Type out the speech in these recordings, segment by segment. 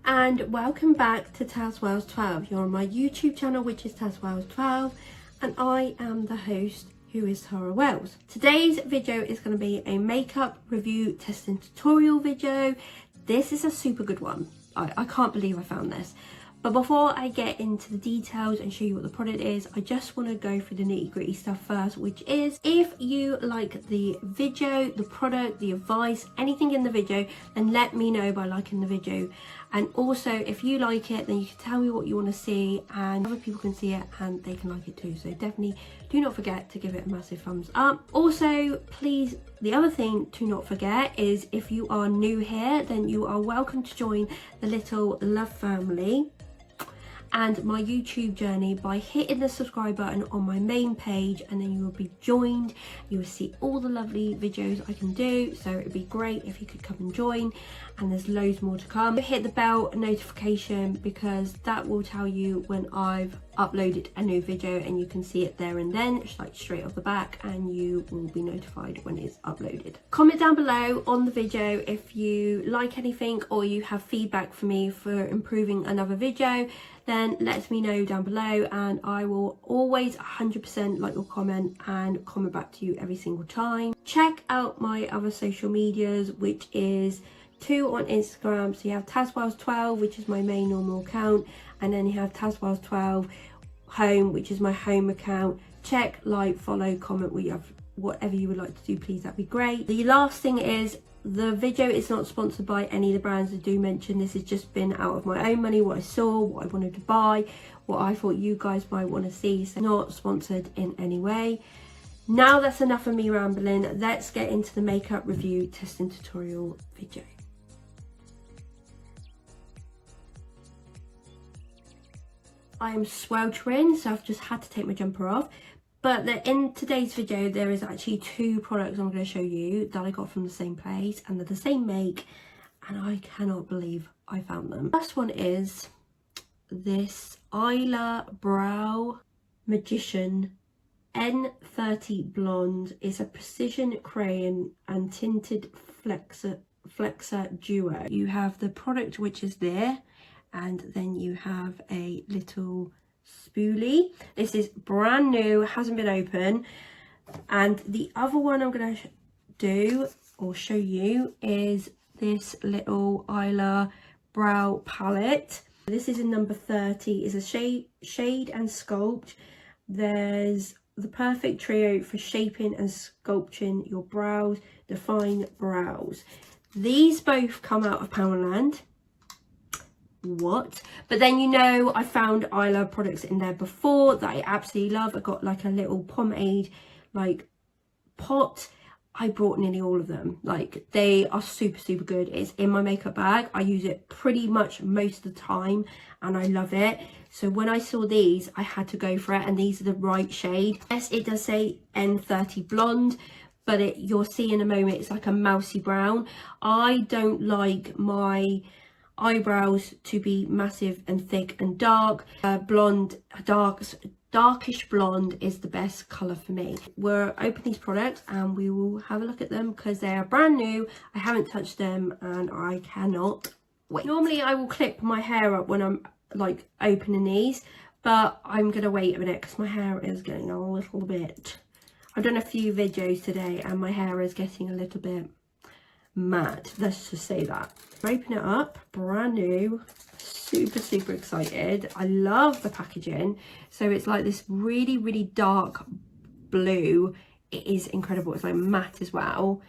And welcome back to tazwells12. You're on my YouTube channel, which is tazwells12, and I am the host, who is Tara Wells. Today's video is going to be a makeup review testing tutorial video. This is a super good one. I can't believe I found this. But before I get into the details and show you what the product is, I just want to go through the nitty gritty stuff first, which is if you like the video, the product, the advice, anything in the video, then let me know by liking the video. And also if you like it, then you can tell me what you want to see and other people can see it and they can like it too. So definitely do not forget to give it a massive thumbs up. Also, please, the other thing to not forget is if you are new here, then you are welcome to join the little love family and my YouTube journey by hitting the subscribe button on my main page, and then you will be joined. You will see all the lovely videos I can do, so it would be great if you could come and join, and there's loads more to come. Hit the bell notification because that will tell you when I've uploaded a new video, and you can see it there and then, it's like straight off the back, and you will be notified when it's uploaded. Comment down below on the video if you like anything or you have feedback for me for improving another video. Then let me know down below and I will always 100% like your comment and comment back to you every single time. Check out my other social medias, which is 2 on Instagram. So you have tazwells12, which is my main normal account, and then you have tazwells12 home, which is my home account. Check, like, follow, comment, whatever you would like to do, please, that'd be great. The last thing is, the video is not sponsored by any of the brands I do mention. This has just been out of my own money, what I saw, what I wanted to buy, what I thought you guys might want to see. So not sponsored in any way. Now that's enough of me rambling. Let's get into the makeup review testing tutorial video. I am sweltering, so I've just had to take my jumper off. But in today's video, there is actually 2 products I'm going to show you that I got from the same place, and they're the same make, and I cannot believe I found them. First one is this EYLURE Brow Magician N30 Blonde. It's a precision crayon and tinted flexer duo. You have the product, which is there, and then you have a little spoolie. This is brand new, hasn't been open. And the other one I'm going to do or show you is this little EYLURE brow palette. This is in number 30. It's a shade and sculpt. There's the perfect trio for shaping and sculpting your brows, define brows. These both come out of POUNDLAND. What? But then, you know, I found EYLURE products in there before that I absolutely love. I got like a little pomade like pot. I brought nearly all of them. Like, they are super good. It's in my makeup bag. I use it pretty much most of the time and I love it. So when I saw these, I had to go for it, and these are the right shade. Yes, it does say N30 Blonde, but you'll see in a moment it's like a mousy brown. I don't like my eyebrows to be massive and thick and dark. Darkish blonde is the best colour for me. We'll open these products and we will have a look at them because they are brand new. I haven't touched them and I cannot wait. Normally I will clip my hair up when I'm like opening these, but I'm gonna wait a minute because my hair is getting a little bit, I've done a few videos today and my hair is getting a little bit mad, let's just say that. Open it up, brand new, super excited. I love the packaging. So it's like this really dark blue. It is incredible. It's like matte as well,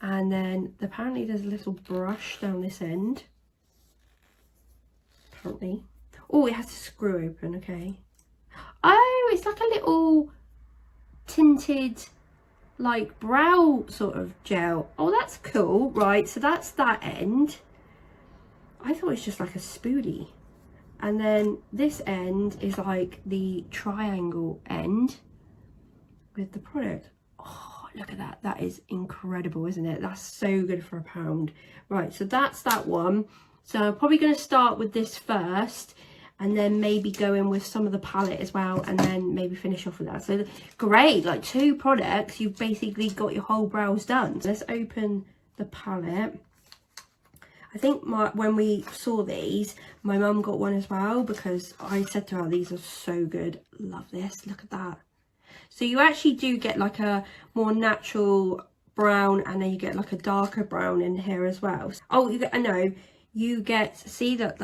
and then apparently there's a little brush down this end, apparently. Oh, it has to screw open. Okay. Oh, it's like a little tinted like brow sort of gel. Oh, that's cool. Right, so that's that end. I thought it was just like a spoolie, and then this end is like the triangle end with the product. Oh, look at that. That is incredible, isn't it? That's so good for £1. Right, so that's that one. So I'm probably going to start with this first, and then maybe go in with some of the palette as well, and then maybe finish off with that. So great, like 2 products, you've basically got your whole brows done. So let's open the palette. I think when we saw these, my mum got one as well, because I said to her, these are so good. Love this. Look at that. So you actually do get like a more natural brown, and then you get like a darker brown in here as well. Oh, I know, you get, see that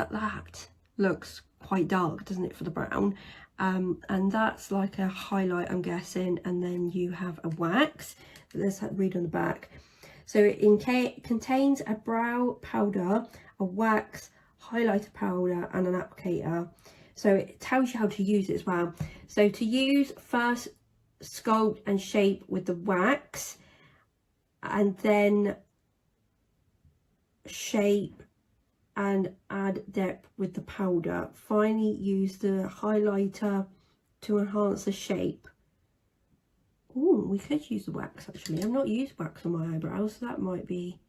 looks quite dark, doesn't it, for the brown? And that's like a highlight, I'm guessing. And then you have a wax. Let's read on the back. So it contains a brow powder, a wax, highlighter powder, and an applicator. So it tells you how to use it as well. So to use, first sculpt and shape with the wax, and then shape and add depth with the powder. Finally, use the highlighter to enhance the shape. Oh, we could use the wax actually. I've not used wax on my eyebrows, so that might be,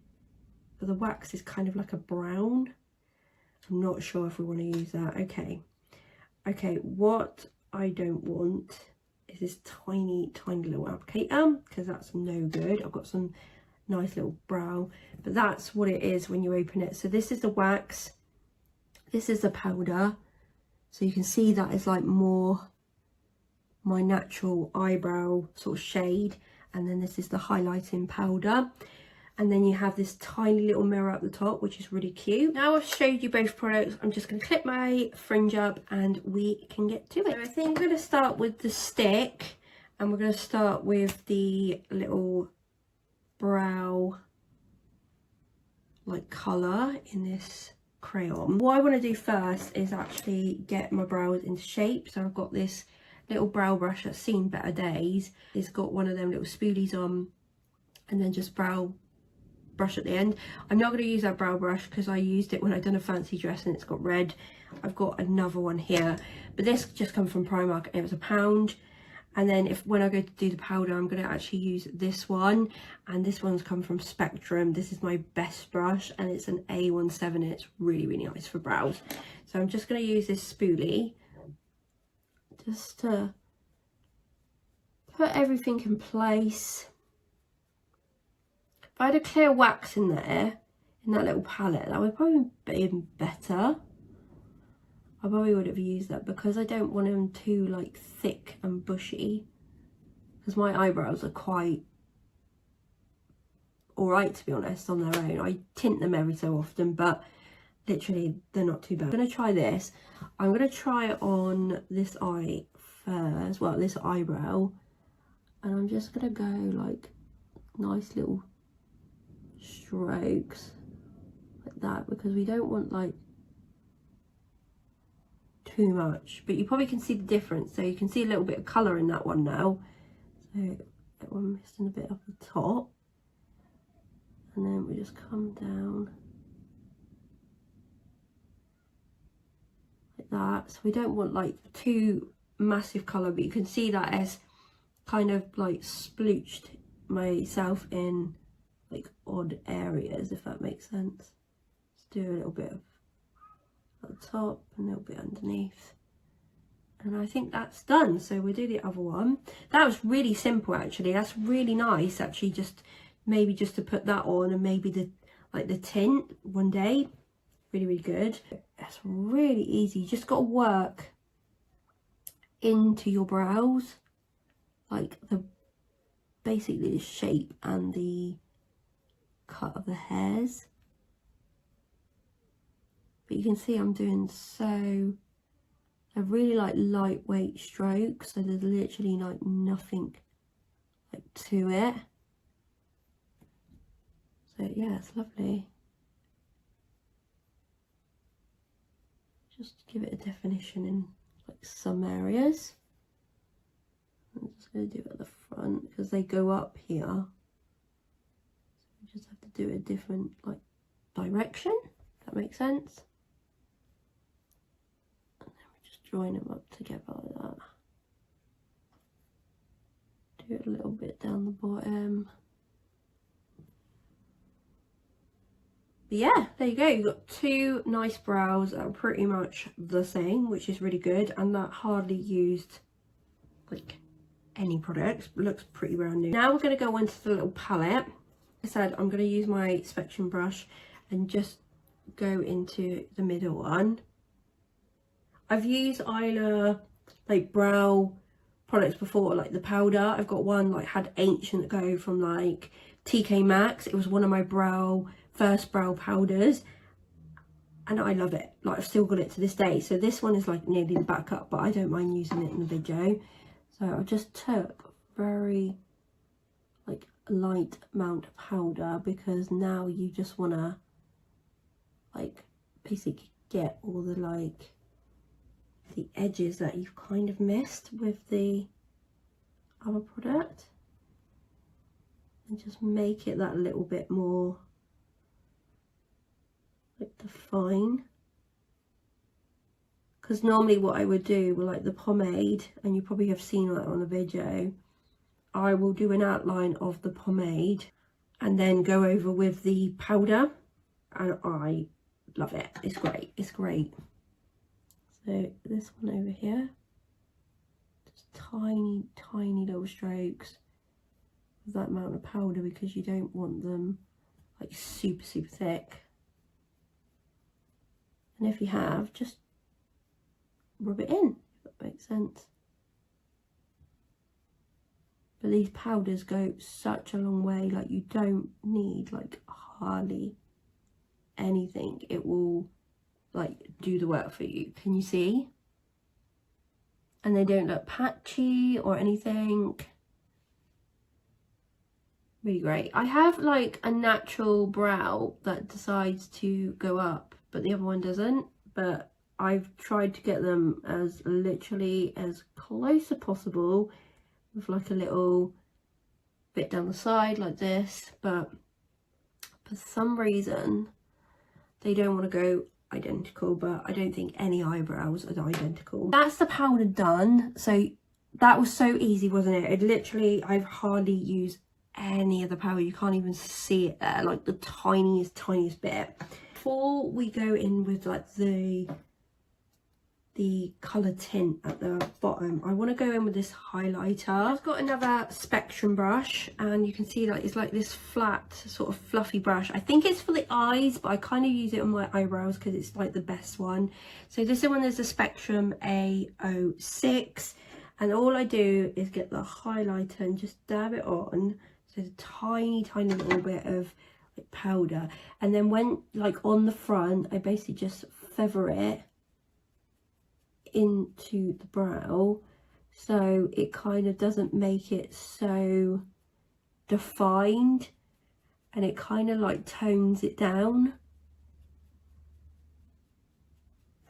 but the wax is kind of like a brown. I'm not sure if we want to use that. Okay, what I don't want is this tiny little applicator, because that's no good. I've got some nice little brow, but that's what it is when you open it. So this is the wax, this is the powder, so you can see that is like more my natural eyebrow sort of shade, and then this is the highlighting powder, and then you have this tiny little mirror at the top, which is really cute. Now I've showed you both products, I'm just going to clip my fringe up and we can get to it. So I think I'm going to start with the stick, and we're going to start with the little brow like colour in this crayon. What I want to do first is actually get my brows into shape. So I've got this little brow brush that's seen better days. It's got one of them little spoolies on, and then just brow brush at the end. I'm not going to use that brow brush because I used it when I done a fancy dress and it's got red. I've got another one here, but this just come from Primark and it was £1. And then when I go to do the powder, I'm going to actually use this one, and this one's come from Spectrum. This is my best brush, and it's an A17, and it's really nice for brows. So I'm just going to use this spoolie just to put everything in place. If I had a clear wax in there, in that little palette, that would probably be better. I probably would have used that, because I don't want them too like thick and bushy, because my eyebrows are quite alright, to be honest, on their own. I tint them every so often, but literally they're not too bad. I'm going to try this. I'm going to try it on this eye first, well, this eyebrow, and I'm just going to go like nice little strokes like that, because we don't want like too much, but you probably can see the difference. So you can see a little bit of colour in that one now. So that one missing a bit off the top, and then we just come down like that. So we don't want like too massive colour, but you can see that as kind of like splooched myself in like odd areas, if that makes sense. Let's do a little bit of at the top and a little bit underneath, and I think that's done. So we'll do the other one. That was really simple actually. That's really nice actually, just maybe just to put that on, and maybe the tint one day. Really good. That's really easy. You just got to work into your brows, like basically the shape and the cut of the hairs. But you can see I'm doing a really like lightweight stroke, so there's literally like nothing like to it. So yeah, it's lovely. Just to give it a definition in like some areas. I'm just going to do it at the front because they go up here. So we just have to do a different like direction, if that makes sense. Join them up together like that. Do it a little bit down the bottom. But yeah, there you go. You've got two nice brows that are pretty much the same, which is really good, and that hardly used like any products. Looks pretty brand new. Now we're going to go into the little palette. Like I said, I'm going to use my Spectrum brush and just go into the middle one. I've used EYLURE like brow products before, like the powder. I've got one like had Ancient Go from like TK Maxx. It was one of my first brow powders, and I love it. Like I've still got it to this day. So this one is like nearly the backup, but I don't mind using it in the video. So I just took very like light amount of powder, because now you just want to like basically get all the like the edges that you've kind of missed with the other product, and just make it that little bit more like define. Because normally what I would do with like the pomade, and you probably have seen that on the video, I will do an outline of the pomade and then go over with the powder, and I love it. It's great, it's great. So this one over here, just tiny little strokes with that amount of powder, because you don't want them like super thick. And if you have, just rub it in, if that makes sense. But these powders go such a long way. Like you don't need like hardly anything. It will like do the work for you. Can you see? And they don't look patchy or anything. Really great. I have like a natural brow that decides to go up, but the other one doesn't. But I've tried to get them as literally as close as possible, with like a little bit down the side like this, but for some reason they don't want to go identical. But I don't think any eyebrows are identical. That's the powder done. So that was so easy, wasn't it? It literally, I've hardly used any of the powder. You can't even see it there, like the tiniest bit. Before we go in with like the colour tint at the bottom, I want to go in with this highlighter. I've got another Spectrum brush, and you can see that it's like this flat sort of fluffy brush. I think it's for the eyes, but I kind of use it on my eyebrows because it's like the best one. So this one is the Spectrum A06, and all I do is get the highlighter and just dab it on. So a tiny little bit of like powder, and then when like on the front, I basically just feather it into the brow, so it kind of doesn't make it so defined, and it kind of like tones it down,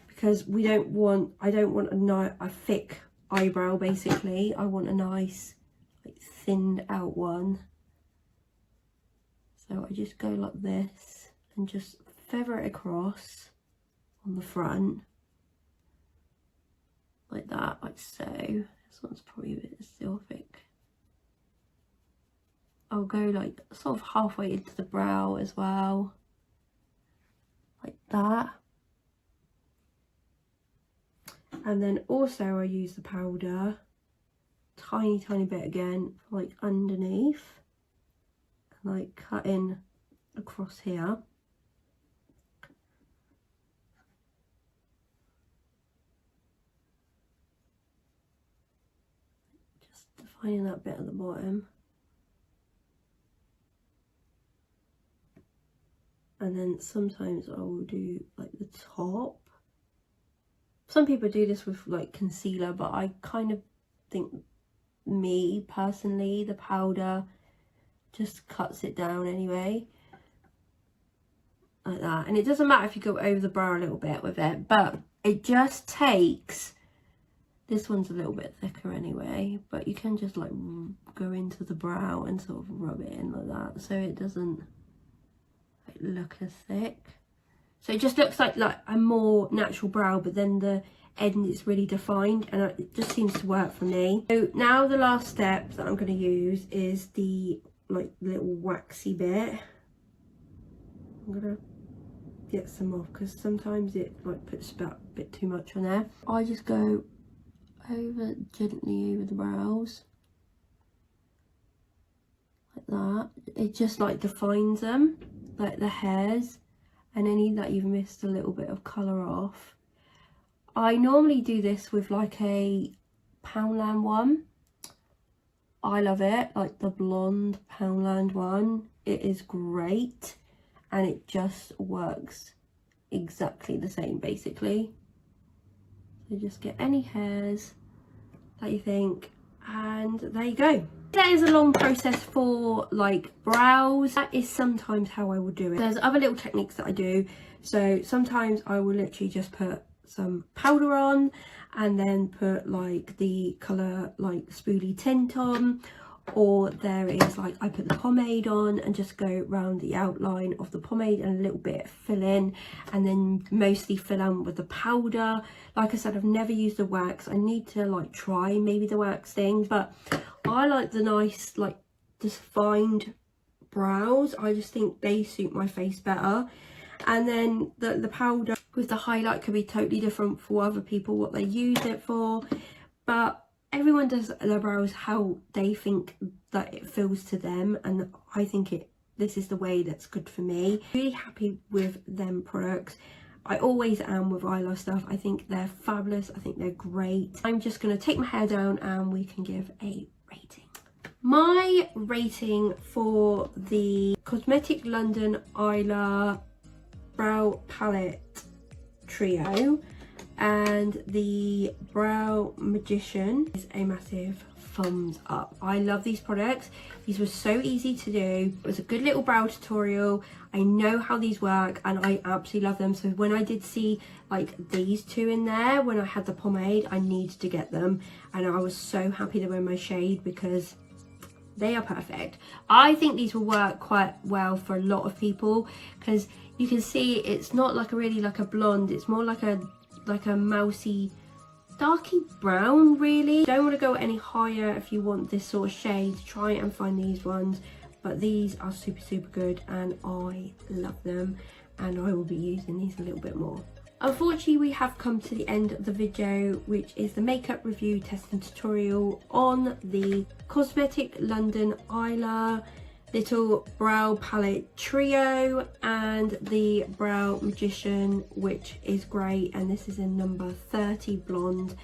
because I don't want a thick eyebrow. Basically I want a nice like thinned out one. So I just go like this and just feather it across on the front like that, like so. This one's probably a bit still thick. I'll go like sort of halfway into the brow as well, like that. And then also I use the powder, tiny bit again, like underneath, and like cutting across here. Defining that bit at the bottom, and then sometimes I will do like the top. Some people do this with like concealer, but I kind of think, me personally, the powder just cuts it down anyway, like that. And it doesn't matter if you go over the brow a little bit with it, but it just takes, this one's a little bit thicker anyway, but you can just like go into the brow and sort of rub it in like that, so it doesn't like look as thick. So it just looks like a more natural brow, but then the end is really defined, and it just seems to work for me. So now the last step that I'm going to use is the like little waxy bit. I'm gonna get some off because sometimes it like puts a bit too much on there. I just go gently over the brows like that. It just like defines them, like the hairs, and any that you've missed a little bit of colour off. I normally do this with like a Poundland one. I love it, like the blonde Poundland one. It is great and it just works exactly the same basically. So just get any hairs that you think, and there you go. That is a long process for like brows. That is sometimes how I will do it. There's other little techniques that I do. So sometimes I will literally just put some powder on and then put like the colour like spoolie tint on, or there is like I put the pomade on and just go around the outline of the pomade and a little bit fill in, and then mostly fill in with the powder. Like I said, I've never used the wax. I need to like try maybe the wax thing, but I like the nice like defined brows. I just think they suit my face better. And then the powder with the highlight could be totally different for other people what they use it for, but everyone does their brows how they think that it feels to them, and I think this is the way that's good for me. Really happy with them products. I always am with EYLURE stuff. I think they're fabulous. I think they're great. I'm just going to take my hair down and we can give a rating. My rating for the Cosmetic London EYLURE Brow Palette Trio and the Brow Magician is a massive thumbs up. I love these products. These were so easy to do. It was a good little brow tutorial. I know how these work and I absolutely love them. So when I did see like these two in there, when I had the pomade, I needed to get them, and I was so happy they were in my shade because they are perfect. I think these will work quite well for a lot of people because you can see it's not like a really like a blonde, it's more like a mousy darky brown really. Don't want to go any higher. If you want this sort of shade, try and find these ones, but these are super good and I love them, and I will be using these a little bit more. Unfortunately, we have come to the end of the video, which is the makeup review testing tutorial on the Cosmetic London EYLURE Little Brow Palette Trio and the Brow Magician, which is great, and this is in number 30 blonde.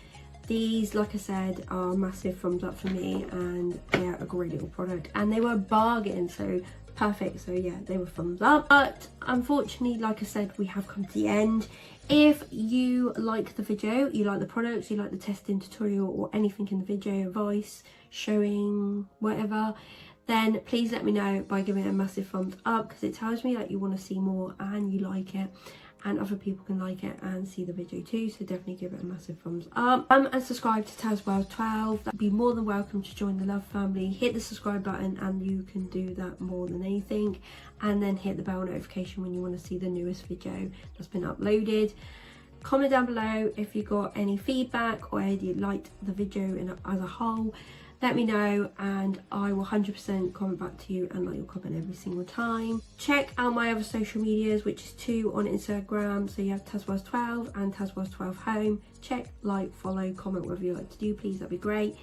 These, like I said, are massive thumbs up for me, and they're a great little product, and they were a bargain, so perfect. So yeah, they were thumbs up. But unfortunately, like I said, we have come to the end. If you like the video, you like the products, you like the testing tutorial or anything in the video, advice, showing, whatever, then please let me know by giving it a massive thumbs up, because it tells me that you want to see more and you like it, and other people can like it and see the video too, so definitely give it a massive thumbs up. And subscribe to tazwells12. That'd be more than welcome to join the love family. Hit the subscribe button and you can do that more than anything, and then hit the bell notification when you want to see the newest video that's been uploaded. Comment down below if you got any feedback or if you liked the video as a whole. Let me know and I will 100% comment back to you and like your comment every single time. Check out my other social medias, which is 2 on Instagram. So you have tazwells12 and tazwells12 home. Check, like, follow, comment, whatever you like to do, please, that'd be great.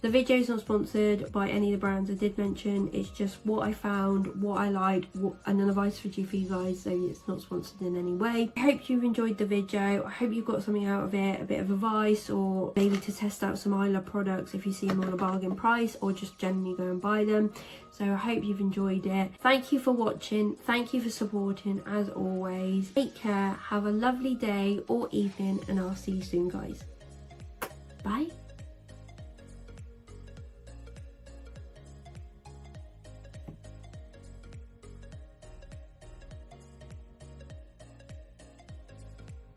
The video is not sponsored by any of the brands I did mention. It's just what I found, what I liked, and an advice for you guys, so it's not sponsored in any way. I hope you've enjoyed the video. I hope you've got something out of it, a bit of advice, or maybe to test out some EYLURE products if you see them on a bargain price, or just generally go and buy them. So I hope you've enjoyed it. Thank you for watching. Thank you for supporting as always. Take care. Have a lovely day or evening, and I'll see you soon, guys. Bye.